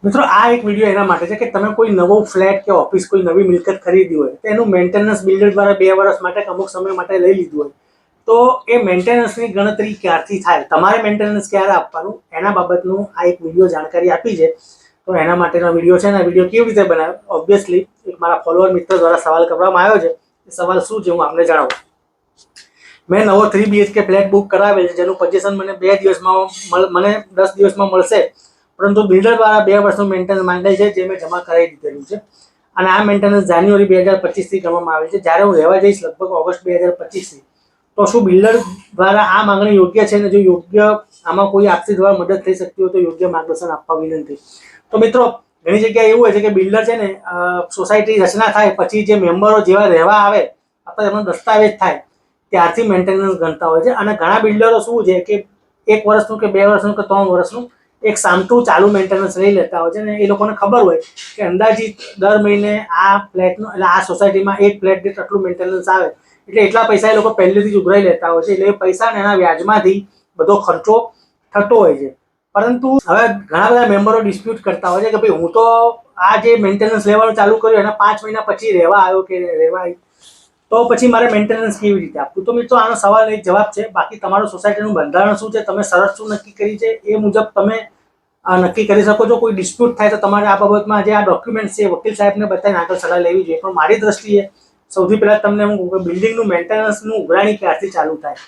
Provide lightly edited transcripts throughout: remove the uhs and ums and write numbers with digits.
મિત્રો આ એક વિડીયો એના માટે છે કે તમે કોઈ નવો ફ્લેટ કે ઓફિસ કોઈ નવી મિલકત ખરીદી હોય તો એનું મેન્ટેનન્સ બિલ્ડર દ્વારા 2 વર્ષ માટે અમુક સમય માટે લઈ લીધું હોય તો એ મેન્ટેનન્સની ગણતરી ક્યારથી થાય, તમારે મેન્ટેનન્સ ક્યારે આપવાનું એના બાબતનું આ એક વિડીયો જાણકારી આપી છે. તો એના માટેનો વિડીયો છે ને. વિડીયો કેવી રીતે બનાવ્યો, ઓબ્વિયસલી એક મારા ફોલોઅર મિત્ર દ્વારા સવાલ કરવામાં આવ્યો છે. એ સવાલ શું છે હું આપને જણાવું. મેં નવો 3 BHK ફ્લેટ બુક કરાવેલ છે જેનું પોઝિશન મને 2 દિવસમાં મને 10 દિવસમાં મળશે, પરંતુ બિલ્ડર દ્વારા 2 વર્ષનું મેન્ટેનન્સ માંગેલ છે જે મેં જમા કરાવી દીધેલું છે. અને આ મેન્ટેનન્સ જાન્યુઆરી 2025થી ગણવામાં આવે છે. જ્યારે હું રહેવા જઈશ લગભગ ઓગસ્ટ 2025થી, તો શું બિલ્ડર દ્વારા આ માંગણી યોગ્ય છે? ને જો યોગ્ય આમાં કોઈ આપસી દ્વારા મદદ થઈ શકતી હોય તો યોગ્ય માર્ગદર્શન આપવા વિનંતી. તો મિત્રો ઘણી જગ્યાએ એવું હોય છે કે બિલ્ડર છે ને સોસાયટી રચના થાય પછી જે મેમ્બરો જેવા રહેવા આવે અથવા એમનો દસ્તાવેજ થાય ત્યારથી મેન્ટેનન્સ ગણતા હોય છે. અને ઘણા બિલ્ડરો શું છે કે 1 વર્ષનું કે 2 વર્ષનું કે 3 વર્ષનું એક સામટું ચાલુ મેન્ટેનન્સ લઈ લેતા હોય છે. ને એ લોકોને ખબર હોય કે અંદાજિત દર મહિને આ ફ્લેટનું એટલે આ સોસાયટીમાં એક ફ્લેટ દીઠ આટલું મેન્ટેનન્સ આવે એટલે એટલા પૈસા એ લોકો પહેલેથી જ ઉઘરાઈ લેતા હોય છે. એટલે એ પૈસા ને એના વ્યાજમાંથી બધો ખર્ચો થતો હોય છે. પરંતુ હવે ઘણા બધા મેમ્બરો ડિસ્પ્યુટ કરતા હોય છે કે ભાઈ હું તો આ જે મેન્ટેનન્સ લેવાનું ચાલુ કર્યું એના 5 મહિના પછી રહેવા આવ્યો કે રહેવા, તો પછી મારે મેન્ટેનન્સ કેવી રીતે આપવું? તો મિત્રો આનો સવાલ એક જવાબ છે. બાકી તમારું સોસાયટીનું બંધારણ શું છે, તમે શરત શું નક્કી કરી છે એ મુજબ તમે નક્કી કરી શકો છો. કોઈ ડિસ્પ્યુટ થાય તો તમારે આ બાબતમાં જે આ ડોક્યુમેન્ટ છે વકીલ સાહેબને બતાવીને આગળ સલાહ લેવી જોઈએ. પણ મારી દ્રષ્ટિએ સૌથી પહેલાં તમને એમ કહું કે બિલ્ડિંગનું મેન્ટેનન્સનું ઉઘરાણી ક્યારથી ચાલુ થાય.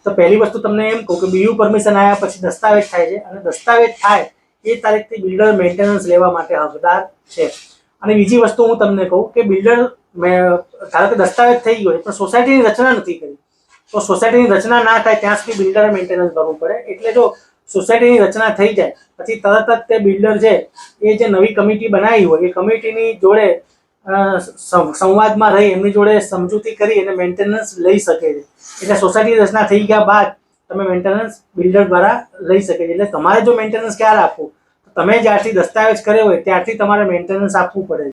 તો પહેલી વસ્તુ તમને એમ કહું કે બીયુ પરમિશન આવ્યા પછી દસ્તાવેજ થાય છે, અને દસ્તાવેજ થાય એ તારીખથી બિલ્ડર મેન્ટેનન્સ લેવા માટે હકદાર છે. અને બીજી વસ્તુ હું તમને કહું કે બિલ્ડર ધારો કે દસ્તાવેજ થઈ ગયો પણ સોસાયટીની રચના નથી કરી, તો સોસાયટીની રચના ના થાય ત્યાં સુધી બિલ્ડરે મેન્ટેનન્સ ભરવું પડે. એટલે જો સોસાયટીની રચના થઈ જાય પછી તરત જ તે બિલ્ડર છે એ જે નવી કમિટી બનાવી હોય એ કમિટીની જોડે સંવાદમાં રહી એમની જોડે સમજૂતી કરી અને મેન્ટેનન્સ લઈ શકે છે. એટલે સોસાયટી રચના થઈ ગયા બાદ તમે મેન્ટેનન્સ બિલ્ડર દ્વારા લઈ શકે છે. એટલે તમારે જો મેન્ટેનન્સ ક્યારે આપવું, તમે જ્યારથી દસ્તાવેજ કર્યો હોય ત્યારથી તમારે મેન્ટેનન્સ આપવું પડે છે.